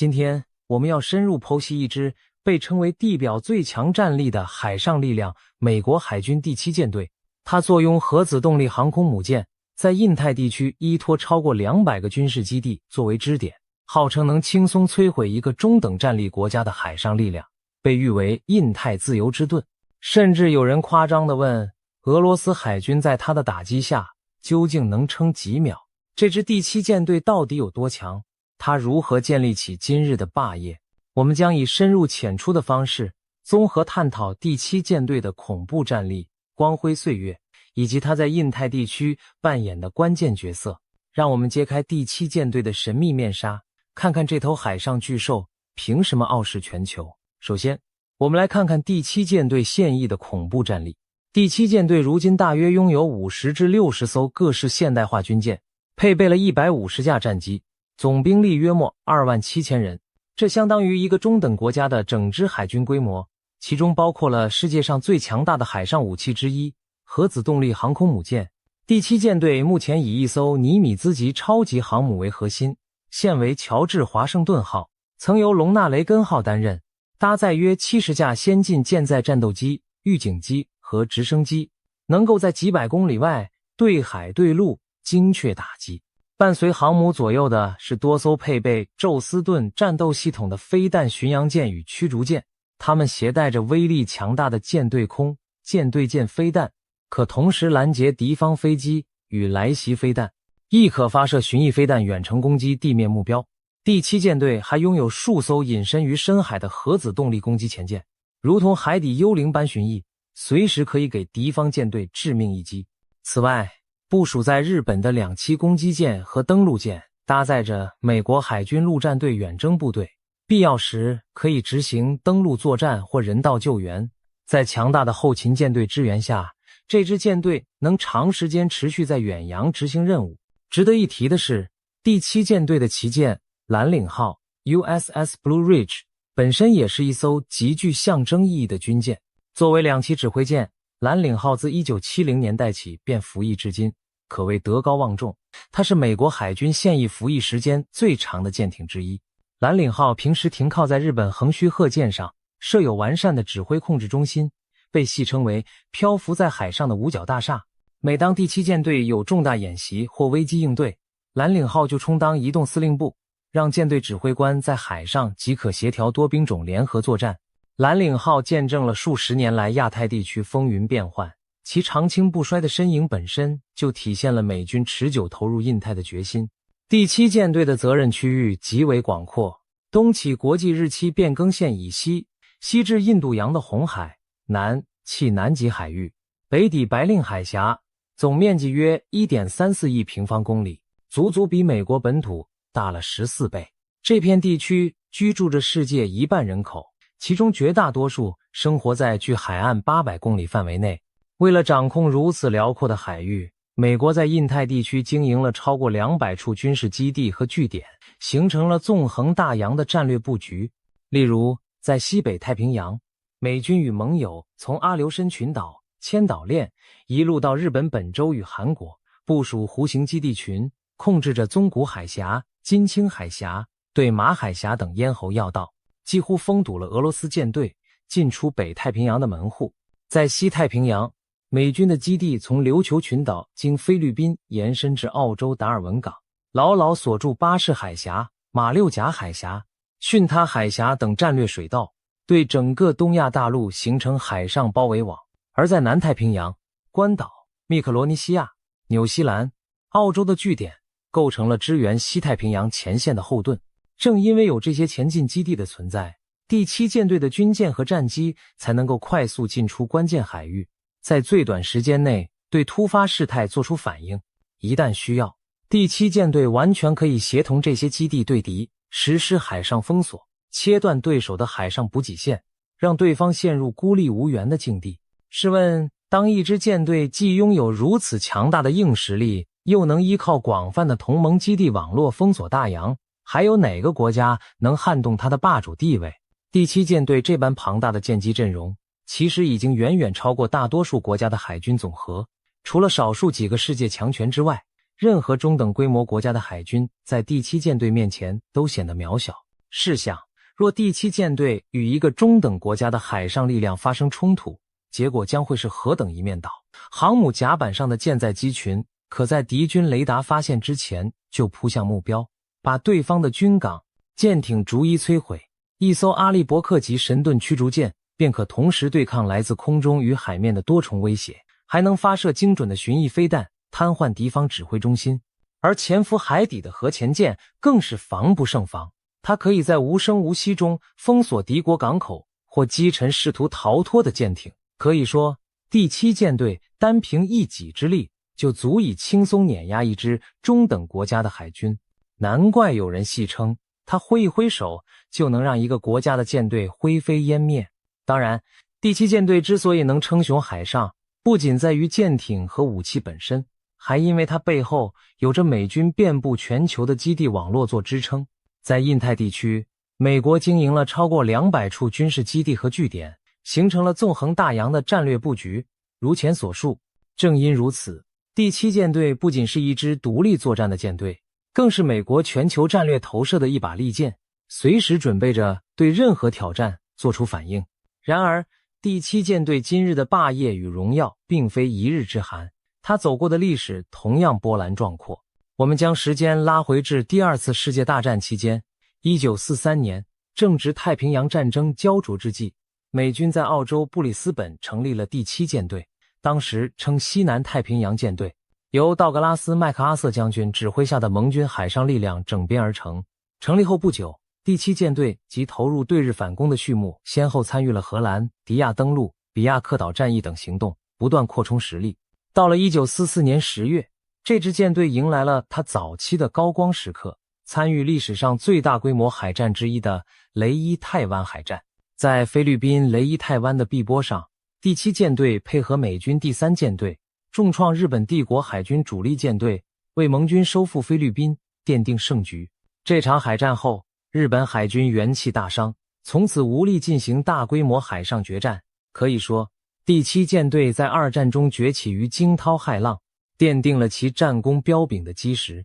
今天我们要深入剖析一支被称为地表最强战力的海上力量——美国海军第7舰队。它坐拥核子动力航空母舰，在印太地区依托超过200个军事基地作为支点，号称能轻松摧毁一个中等战力国家的海上力量，被誉为印太自由之盾。甚至有人夸张地问，俄罗斯海军在它的打击下究竟能撑几秒？这支第7舰队到底有多强？它如何建立起今日的霸业？我们将以深入浅出的方式，综合探讨第7舰队的恐怖战力、光辉岁月，以及它在印太地区扮演的关键角色。让我们揭开第7舰队的神秘面纱，看看这头海上巨兽凭什么傲视全球。首先，我们来看看第7舰队现役的恐怖战力。第7舰队如今大约拥有50至60艘各式现代化军舰，配备了150架战机，总兵力约莫27000人，这相当于一个中等国家的整支海军规模，其中包括了世界上最强大的海上武器之一——核子动力航空母舰。第7舰队目前以一艘尼米兹级超级航母为核心，现为乔治华盛顿号，曾由隆纳雷根号担任，搭载约70架先进舰载战斗机、预警机和直升机，能够在几百公里外对海对陆精确打击。伴随航母左右的是多艘配备宙斯盾战斗系统的飞弹巡洋舰与驱逐舰，它们携带着威力强大的舰对空、舰对舰飞弹，可同时拦截敌方飞机与来袭飞弹，亦可发射巡弋飞弹远程攻击地面目标。第7舰队还拥有数艘隐身于深海的核子动力攻击潜舰，如同海底幽灵般巡弋，随时可以给敌方舰队致命一击。此外，部署在日本的2栖攻击舰和登陆舰搭载着美国海军陆战队远征部队，必要时可以执行登陆作战或人道救援。在强大的后勤舰队支援下，这支舰队能长时间持续在远洋执行任务。值得一提的是，第7舰队的旗舰蓝领号 USS Blue Ridge 本身也是一艘极具象征意义的军舰。作为2栖指挥舰，蓝领号自1970年代起便服役至今，可谓德高望重。它是美国海军现役服役时间最长的舰艇之一。蓝领号平时停靠在日本横须贺舰上，设有完善的指挥控制中心，被戏称为漂浮在海上的五角大厦。每当第7舰队有重大演习或危机应对，蓝领号就充当移动司令部，让舰队指挥官在海上即可协调多兵种联合作战。蓝领号见证了数十年来亚太地区风云变幻，其长青不衰的身影本身就体现了美军持久投入印太的决心。第7舰队的责任区域极为广阔，东起国际日期变更线以西，西至印度洋的红海，南契南极海域，北抵白令海峡，总面积约 1.34 亿平方公里，足足比美国本土大了14倍。这片地区居住着世界1半人口，其中绝大多数生活在距海岸800公里范围内。为了掌控如此辽阔的海域，美国在印太地区经营了超过200处军事基地和据点，形成了纵横大洋的战略布局。例如，在西北太平洋，美军与盟友从阿留申群岛、千岛链一路到日本本州与韩国，部署弧形基地群，控制着宗谷海峡、金青海峡、对马海峡等咽喉要道，几乎封堵了俄罗斯舰队进出北太平洋的门户。在西太平洋，美军的基地从琉球群岛经菲律宾延伸至澳洲达尔文港，牢牢锁住巴士海峡、马六甲海峡、巽他海峡等战略水道，对整个东亚大陆形成海上包围网。而在南太平洋，关岛、密克罗尼西亚、纽西兰、澳洲的据点构成了支援西太平洋前线的后盾。正因为有这些前进基地的存在，第7舰队的军舰和战机才能够快速进出关键海域，在最短时间内对突发事态做出反应。一旦需要，第7舰队完全可以协同这些基地对敌，实施海上封锁，切断对手的海上补给线，让对方陷入孤立无援的境地。试问，当一支舰队既拥有如此强大的硬实力，又能依靠广泛的同盟基地网络封锁大洋，还有哪个国家能撼动它的霸主地位？第7舰队这般庞大的舰机阵容，其实已经远远超过大多数国家的海军总和。除了少数几个世界强权之外，任何中等规模国家的海军在第7舰队面前都显得渺小。试想，若第七舰队与一个中等国家的海上力量发生冲突，结果将会是何等一面倒。航母甲板上的舰载机群可在敌军雷达发现之前就扑向目标，把对方的军港、舰艇逐一摧毁。一艘阿利伯克级神盾驱逐舰便可同时对抗来自空中与海面的多重威胁，还能发射精准的巡弋飞弹，瘫痪敌方指挥中心。而潜伏海底的核潜舰更是防不胜防，它可以在无声无息中封锁敌国港口或击沉试图逃脱的舰艇。可以说，第七舰队单凭一己之力就足以轻松碾压一支中等国家的海军，难怪有人戏称他挥一挥手就能让一个国家的舰队灰飞烟灭。当然，第七舰队之所以能称雄海上，不仅在于舰艇和武器本身，还因为它背后有着美军遍布全球的基地网络做支撑。在印太地区，美国经营了超过200处军事基地和据点，形成了纵横大洋的战略布局。如前所述，正因如此，第七舰队不仅是一支独立作战的舰队，更是美国全球战略投射的一把利剑，随时准备着对任何挑战做出反应。然而，第七舰队今日的霸业与荣耀并非一日之寒，它走过的历史同样波澜壮阔。我们将时间拉回至第二次世界大战期间，1943年，正值太平洋战争焦灼之际，美军在澳洲布里斯本成立了第七舰队，当时称西南太平洋舰队，由道格拉斯·麦克阿瑟将军指挥下的盟军海上力量整编而成。成立后不久，第七舰队即投入对日反攻的序幕，先后参与了荷兰、迪亚登陆、比亚克岛战役等行动，不断扩充实力。到了1944年10月，这支舰队迎来了它早期的高光时刻，参与历史上最大规模海战之一的雷伊泰湾海战。在菲律宾雷伊泰湾的碧波上，第七舰队配合美军第三舰队，重创日本帝国海军主力舰队，为盟军收复菲律宾奠定胜局。这场海战后，日本海军元气大伤，从此无力进行大规模海上决战。可以说，第七舰队在二战中崛起于惊涛骇浪，奠定了其战功彪炳的基石。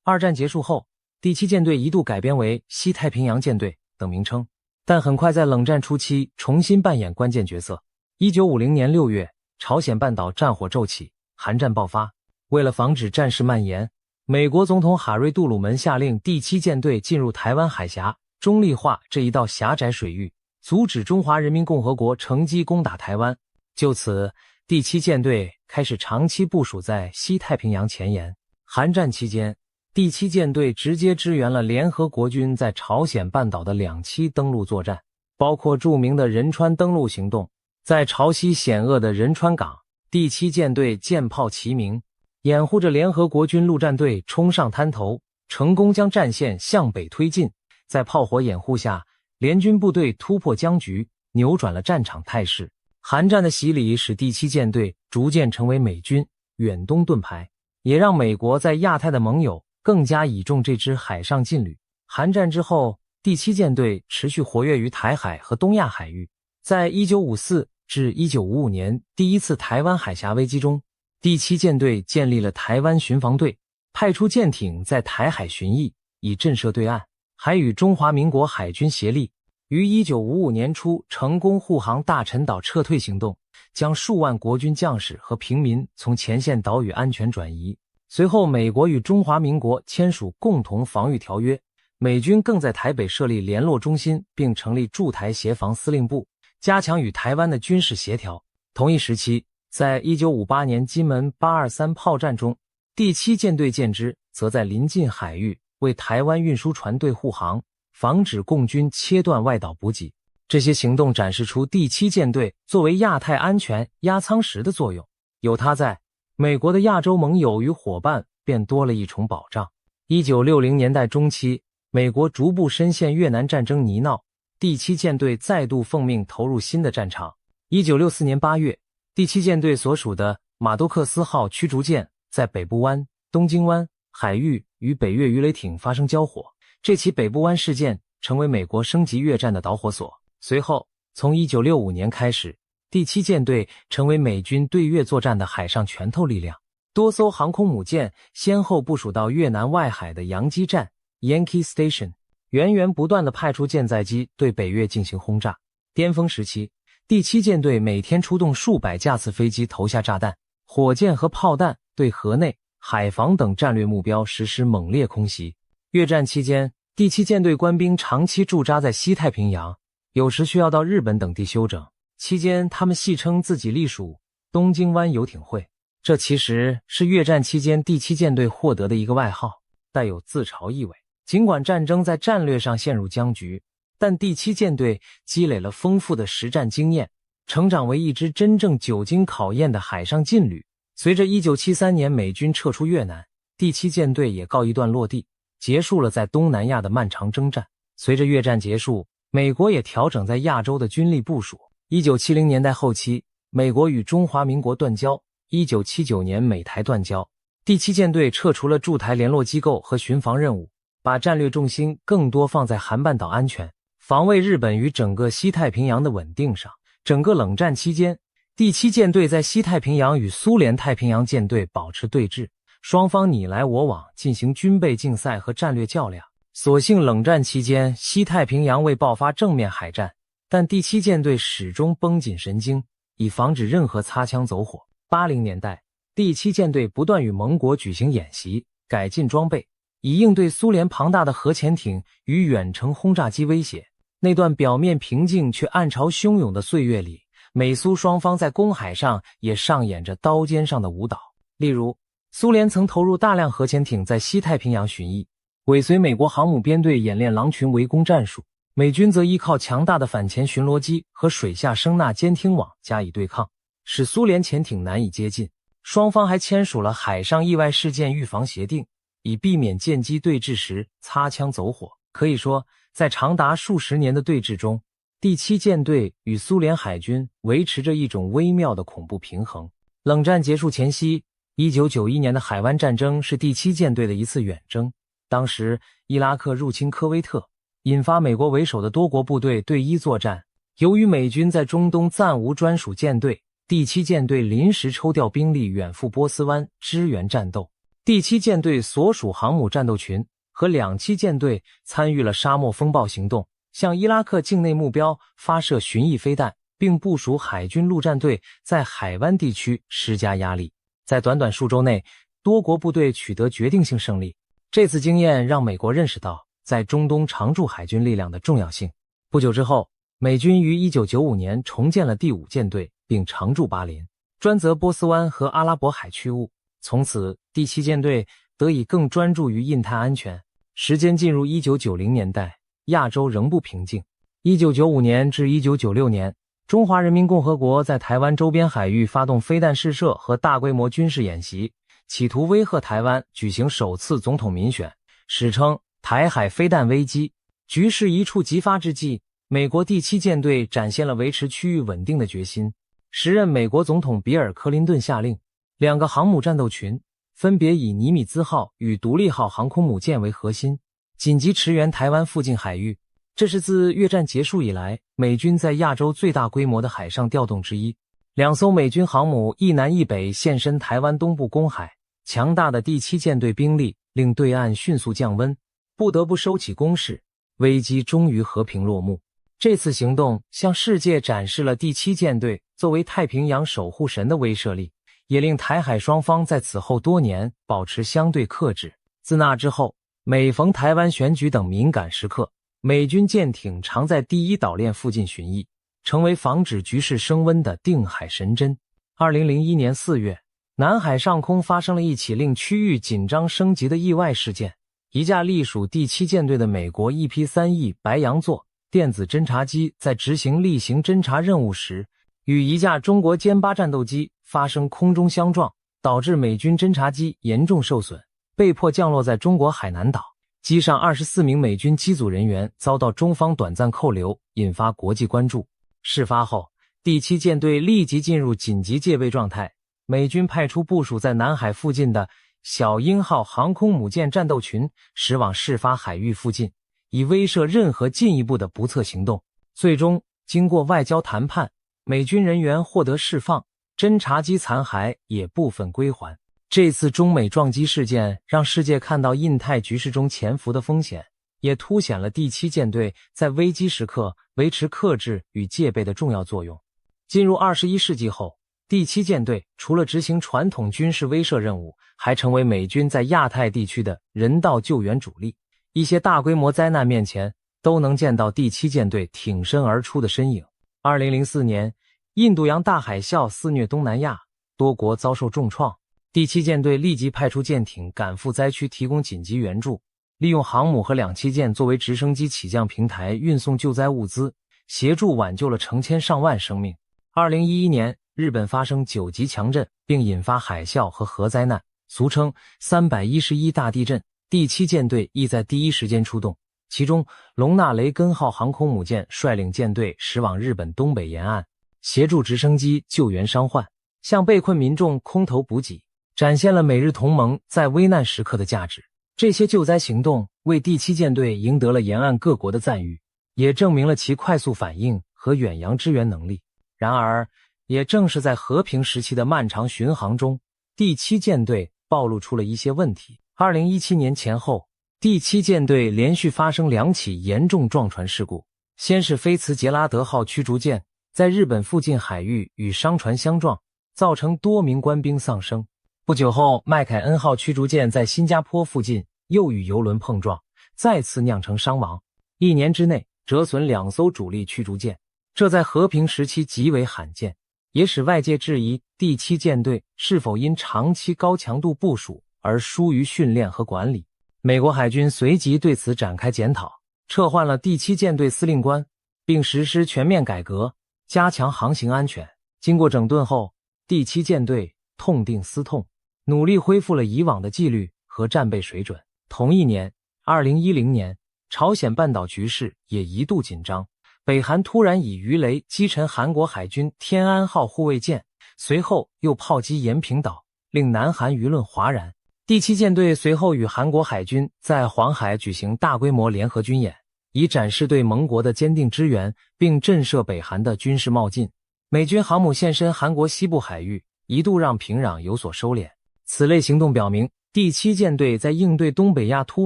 二战结束后，第七舰队一度改编为西太平洋舰队等名称，但很快在冷战初期重新扮演关键角色。1950年6月，朝鲜半岛战火骤起，韩战爆发。为了防止战事蔓延，美国总统哈瑞·杜鲁门下令第七舰队进入台湾海峡，中立化这一道狭窄水域，阻止中华人民共和国乘机攻打台湾。就此，第七舰队开始长期部署在西太平洋前沿。韩战期间，第七舰队直接支援了联合国军在朝鲜半岛的2期登陆作战，包括著名的仁川登陆行动。在潮汐险恶的仁川港，第七舰队舰炮齐鸣，掩护着联合国军陆战队冲上滩头，成功将战线向北推进。在炮火掩护下，联军部队突破僵局，扭转了战场态势。韩战的洗礼使第七舰队逐渐成为美军远东盾牌，也让美国在亚太的盟友更加倚重这支海上劲旅。韩战之后，第七舰队持续活跃于台海和东亚海域。在1954至1955年第一次台湾海峡危机中，第七舰队建立了台湾巡防队，派出舰艇在台海巡弋，以震慑对岸，还与中华民国海军协力，于1955年初成功护航大陈岛撤退行动，将数万国军将士和平民从前线岛屿安全转移。随后，美国与中华民国签署共同防御条约，美军更在台北设立联络中心，并成立驻台协防司令部，加强与台湾的军事协调。同一时期，在1958年金门823炮战中，第七舰队舰只则在临近海域为台湾运输船队护航，防止共军切断外岛补给。这些行动展示出第七舰队作为亚太安全压舱石的作用，有它在，美国的亚洲盟友与伙伴便多了一重保障。1960年代中期，美国逐步深陷越南战争泥淖，第七舰队再度奉命投入新的战场。1964年8月，第七舰队所属的马多克斯号驱逐舰在北部湾、东京湾海域与北越鱼雷艇发生交火，这起北部湾事件成为美国升级越战的导火索。随后，从1965年开始，第七舰队成为美军对越作战的海上拳头力量，多艘航空母舰先后部署到越南外海的洋基站 Yankee Station，源源不断地派出舰载机对北越进行轰炸。巅峰时期，第七舰队每天出动数百架次飞机投下炸弹、火箭和炮弹，对河内、海防等战略目标实施猛烈空袭。越战期间，第七舰队官兵长期驻扎在西太平洋，有时需要到日本等地休整。期间，他们戏称自己隶属东京湾游艇会，这其实是越战期间第七舰队获得的一个外号，带有自嘲意味。尽管战争在战略上陷入僵局，但第七舰队积累了丰富的实战经验，成长为一支真正久经考验的海上劲旅。随着1973年美军撤出越南，第七舰队也告一段落地，结束了在东南亚的漫长征战。随着越战结束，美国也调整在亚洲的军力部署。1970年代后期，美国与中华民国断交，1979年美台断交，第七舰队撤除了驻台联络机构和巡防任务，把战略重心更多放在韩半岛安全、防卫日本与整个西太平洋的稳定上。整个冷战期间，第七舰队在西太平洋与苏联太平洋舰队保持对峙，双方你来我往，进行军备竞赛和战略较量。所幸冷战期间，西太平洋未爆发正面海战，但第七舰队始终绷紧神经，以防止任何擦枪走火。80年代，第七舰队不断与盟国举行演习，改进装备，以应对苏联庞大的核潜艇与远程轰炸机威胁。那段表面平静却暗潮汹涌的岁月里，美苏双方在公海上也上演着刀尖上的舞蹈。例如，苏联曾投入大量核潜艇在西太平洋巡弋，尾随美国航母编队演练狼群围攻战术，美军则依靠强大的反潜巡逻机和水下声纳监听网加以对抗，使苏联潜艇难以接近。双方还签署了海上意外事件预防协定，以避免舰机对峙时擦枪走火。可以说，在长达数十年的对峙中，第七舰队与苏联海军维持着一种微妙的恐怖平衡。冷战结束前夕，1991年的海湾战争是第七舰队的一次远征。当时，伊拉克入侵科威特，引发美国为首的多国部队对伊作战。由于美军在中东暂无专属舰队，第七舰队临时抽调兵力远赴波斯湾支援战斗。第七舰队所属航母战斗群和两栖舰队参与了沙漠风暴行动，向伊拉克境内目标发射巡弋飞弹，并部署海军陆战队在海湾地区施加压力。在短短数周内，多国部队取得决定性胜利。这次经验让美国认识到在中东常驻海军力量的重要性。不久之后，美军于1995年重建了第五舰队，并常驻巴林，专责波斯湾和阿拉伯海区务。从此，第七舰队得以更专注于印太安全。时间进入1990年代，亚洲仍不平静。1995年至1996年，中华人民共和国在台湾周边海域发动飞弹试射和大规模军事演习，企图威吓台湾举行首次总统民选，史称台海飞弹危机。局势一触即发之际，美国第七舰队展现了维持区域稳定的决心。时任美国总统比尔·克林顿下令，两个航母战斗群分别以尼米兹号与独立号航空母舰为核心，紧急驰援台湾附近海域。这是自越战结束以来，美军在亚洲最大规模的海上调动之一。两艘美军航母一南一北现身台湾东部公海，强大的第七舰队兵力令对岸迅速降温，不得不收起攻势，危机终于和平落幕。这次行动向世界展示了第七舰队作为太平洋守护神的威慑力，也令台海双方在此后多年保持相对克制。自那之后，每逢台湾选举等敏感时刻，美军舰艇常在第一岛链附近巡弋，成为防止局势升温的定海神针。2001年4月，南海上空发生了一起令区域紧张升级的意外事件。一架隶属第七舰队的美国 EP-3E 白羊座电子侦察机在执行例行侦察任务时，与一架中国歼8战斗机发生空中相撞，导致美军侦察机严重受损，被迫降落在中国海南岛。机上24名美军机组人员遭到中方短暂扣留，引发国际关注。事发后，第七舰队立即进入紧急戒备状态，美军派出部署在南海附近的小鹰号航空母舰战斗群驶往事发海域附近，以威慑任何进一步的不测行动。最终，经过外交谈判，美军人员获得释放，侦察机残骸也部分归还。这次中美撞击事件让世界看到印太局势中潜伏的风险，也凸显了第七舰队在危机时刻维持克制与戒备的重要作用。进入21世纪后，第七舰队除了执行传统军事威慑任务，还成为美军在亚太地区的人道救援主力。一些大规模灾难面前，都能见到第七舰队挺身而出的身影。2004年，印度洋大海啸肆虐东南亚，多国遭受重创。第七舰队立即派出舰艇赶赴灾区提供紧急援助，利用航母和两栖舰作为直升机起降平台运送救灾物资，协助挽救了成千上万生命。2011年，日本发生9级强震，并引发海啸和核灾难，俗称311大地震。第七舰队亦在第一时间出动，其中隆纳雷根号航空母舰率领舰队驶往日本东北沿岸，协助直升机救援伤患，向被困民众空投补给，展现了美日同盟在危难时刻的价值。这些救灾行动为第七舰队赢得了沿岸各国的赞誉，也证明了其快速反应和远洋支援能力。然而，也正是在和平时期的漫长巡航中，第七舰队暴露出了一些问题。2017年前后，第七舰队连续发生2起严重撞船事故。先是菲茨杰拉德号驱逐舰在日本附近海域与商船相撞，造成多名官兵丧生。不久后，麦凯恩号驱逐舰在新加坡附近又与油轮碰撞，再次酿成伤亡。1年之内折损2艘主力驱逐舰，这在和平时期极为罕见，也使外界质疑第七舰队是否因长期高强度部署而疏于训练和管理。美国海军随即对此展开检讨，撤换了第七舰队司令官，并实施全面改革，加强航行安全。经过整顿后，第七舰队痛定思痛，努力恢复了以往的纪律和战备水准。同一年，2010年，朝鲜半岛局势也一度紧张，北韩突然以鱼雷击沉韩国海军天安号护卫舰，随后又炮击延坪岛，令南韩舆论哗然。第七舰队随后与韩国海军在黄海举行大规模联合军演，以展示对盟国的坚定支援，并震慑北韩的军事冒进。美军航母现身韩国西部海域，一度让平壤有所收敛。此类行动表明，第七舰队在应对东北亚突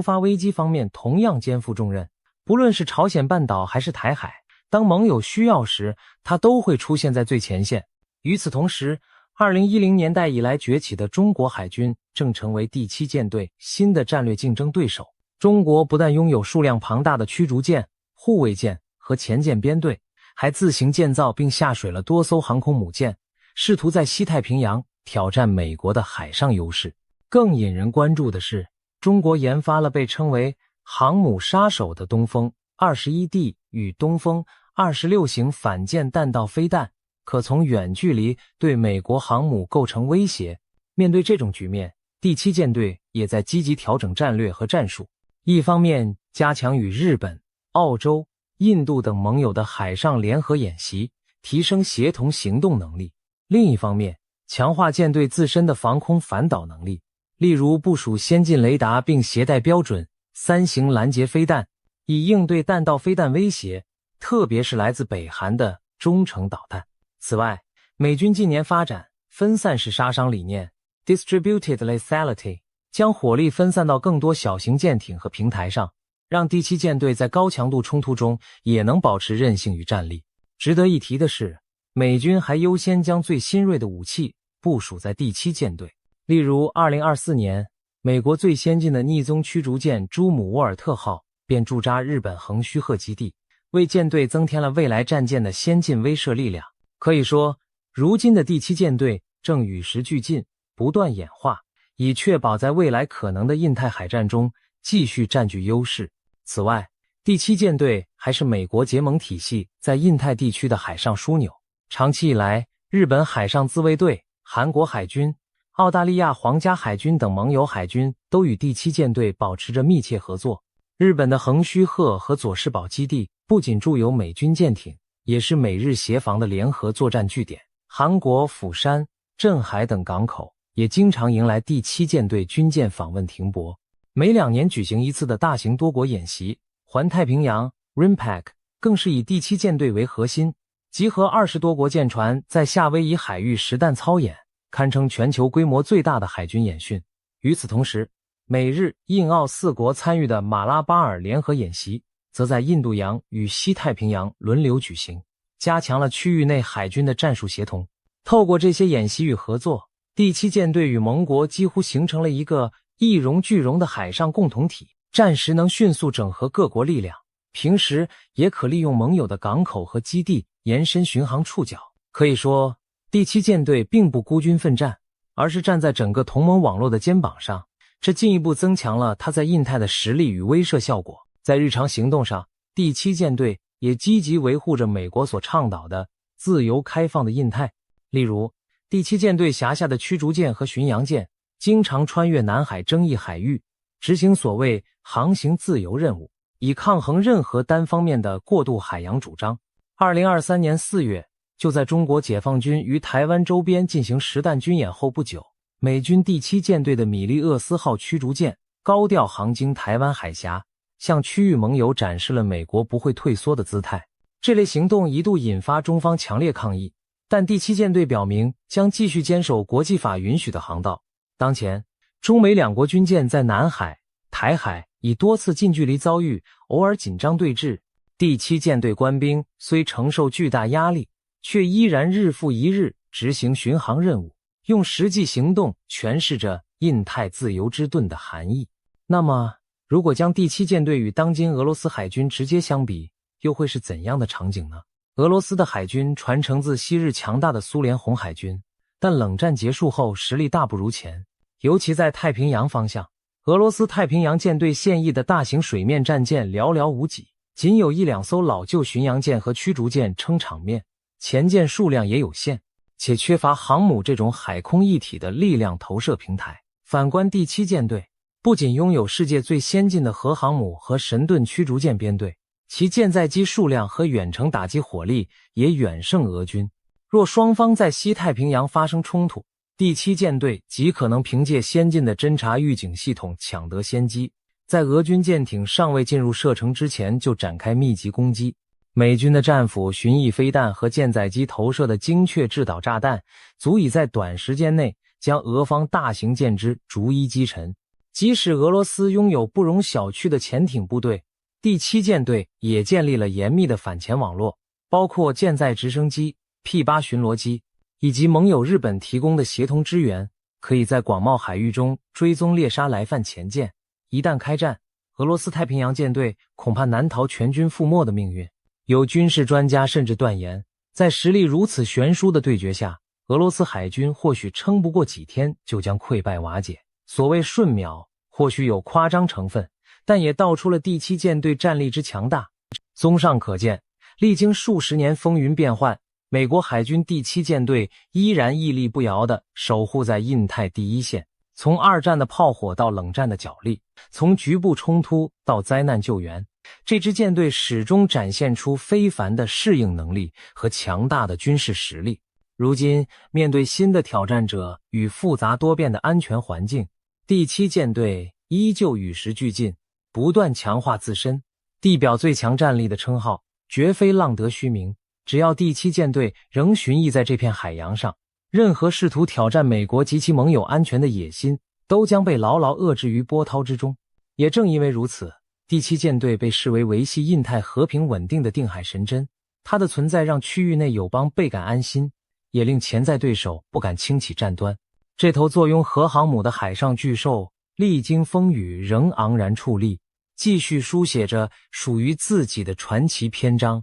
发危机方面同样肩负重任。不论是朝鲜半岛还是台海，当盟友需要时，它都会出现在最前线。与此同时，2010年代以来崛起的中国海军正成为第七舰队新的战略竞争对手。中国不但拥有数量庞大的驱逐舰、护卫舰和前舰编队，还自行建造并下水了多艘航空母舰，试图在西太平洋挑战美国的海上优势。更引人关注的是，中国研发了被称为航母杀手的东风 21D 与东风26型反舰弹道飞弹，可从远距离对美国航母构成威胁。面对这种局面，第七舰队也在积极调整战略和战术。一方面加强与日本、澳洲、印度等盟友的海上联合演习，提升协同行动能力；另一方面强化舰队自身的防空反导能力，例如部署先进雷达并携带标准3型拦截飞弹，以应对弹道飞弹威胁，特别是来自北韩的中程导弹。此外，美军近年发展分散式杀伤理念 （Distributed Lethality）， 将火力分散到更多小型舰艇和平台上，让第七舰队在高强度冲突中也能保持韧性与战力。值得一提的是，美军还优先将最新锐的武器部署在第七舰队。例如2024年，美国最先进的逆踪驱逐舰朱姆沃尔特号便驻扎日本横须贺基地，为舰队增添了未来战舰的先进威慑力量。可以说，如今的第七舰队正与时俱进，不断演化，以确保在未来可能的印太海战中继续占据优势。此外，第七舰队还是美国结盟体系在印太地区的海上枢纽。长期以来，日本海上自卫队、韩国海军、澳大利亚皇家海军等盟友海军都与第七舰队保持着密切合作。日本的横须贺和佐世保基地不仅驻有美军舰艇，也是美日协防的联合作战据点。韩国釜山、镇海等港口也经常迎来第七舰队军舰访问停泊。每2年举行一次的大型多国演习环太平洋 RIMPAC 更是以第七舰队为核心，集合20多国舰船在夏威夷海域实弹操演，堪称全球规模最大的海军演训。与此同时，美日印澳4国参与的马拉巴尔联合演习，则在印度洋与西太平洋轮流举行，加强了区域内海军的战术协同。透过这些演习与合作，第7舰队与盟国几乎形成了一个一荣俱荣的海上共同体，战时能迅速整合各国力量，平时也可利用盟友的港口和基地延伸巡航触角。可以说，第7舰队并不孤军奋战，而是站在整个同盟网络的肩膀上，这进一步增强了它在印太的实力与威慑效果。在日常行动上，第7舰队也积极维护着美国所倡导的自由开放的印太。例如，第7舰队辖下的驱逐舰和巡洋舰经常穿越南海争议海域，执行所谓航行自由任务，以抗衡任何单方面的过度海洋主张。2023年4月，就在中国解放军于台湾周边进行实弹军演后不久，美军第7舰队的米利厄斯号驱逐舰高调航经台湾海峡，向区域盟友展示了美国不会退缩的姿态。这类行动一度引发中方强烈抗议，但第7舰队表明将继续坚守国际法允许的航道。当前，中美两国军舰在南海、台海已多次近距离遭遇，偶尔紧张对峙。第7舰队官兵虽承受巨大压力，却依然日复一日执行巡航任务，用实际行动诠释着印太自由之盾的含义。那么，如果将第7舰队与当今俄罗斯海军直接相比，又会是怎样的场景呢？俄罗斯的海军传承自昔日强大的苏联红海军，但冷战结束后实力大不如前，尤其在太平洋方向，俄罗斯太平洋舰队现役的大型水面战舰寥寥无几，仅有1-2艘老旧巡洋舰和驱逐舰撑场面，前舰数量也有限，且缺乏航母这种海空一体的力量投射平台。反观第7舰队，不仅拥有世界最先进的核航母和神盾驱逐舰编队，其舰载机数量和远程打击火力也远胜俄军。若双方在西太平洋发生冲突，第7舰队极可能凭借先进的侦察预警系统抢得先机，在俄军舰艇尚未进入射程之前就展开密集攻击。美军的战斧、巡弋飞弹和舰载机投射的精确制导炸弹，足以在短时间内将俄方大型舰只逐一击沉。即使俄罗斯拥有不容小觑的潜艇部队，第7舰队也建立了严密的反潜网络，包括舰载直升机、P-8巡逻机，以及盟友日本提供的协同支援，可以在广袤海域中追踪猎杀来犯前舰。一旦开战，俄罗斯太平洋舰队恐怕难逃全军覆没的命运。有军事专家甚至断言，在实力如此悬殊的对决下，俄罗斯海军或许撑不过几天就将溃败瓦解。所谓瞬秒，或许有夸张成分，但也道出了第7舰队战力之强大。综上可见，历经数十年风云变幻，美国海军第7舰队依然屹立不摇地守护在印太第一线。从二战的炮火到冷战的角力，从局部冲突到灾难救援，这支舰队始终展现出非凡的适应能力和强大的军事实力。如今，面对新的挑战者与复杂多变的安全环境，第7舰队依旧与时俱进，不断强化自身。地表最强战力的称号绝非浪得虚名，只要第7舰队仍巡弋在这片海洋上，任何试图挑战美国及其盟友安全的野心都将被牢牢遏制于波涛之中。也正因为如此，第7舰队被视为维系印太和平稳定的定海神针，它的存在让区域内友邦倍感安心，也令潜在对手不敢轻启战端。这头坐拥核航母的海上巨兽，历经风雨仍昂然矗立，继续书写着属于自己的传奇篇章。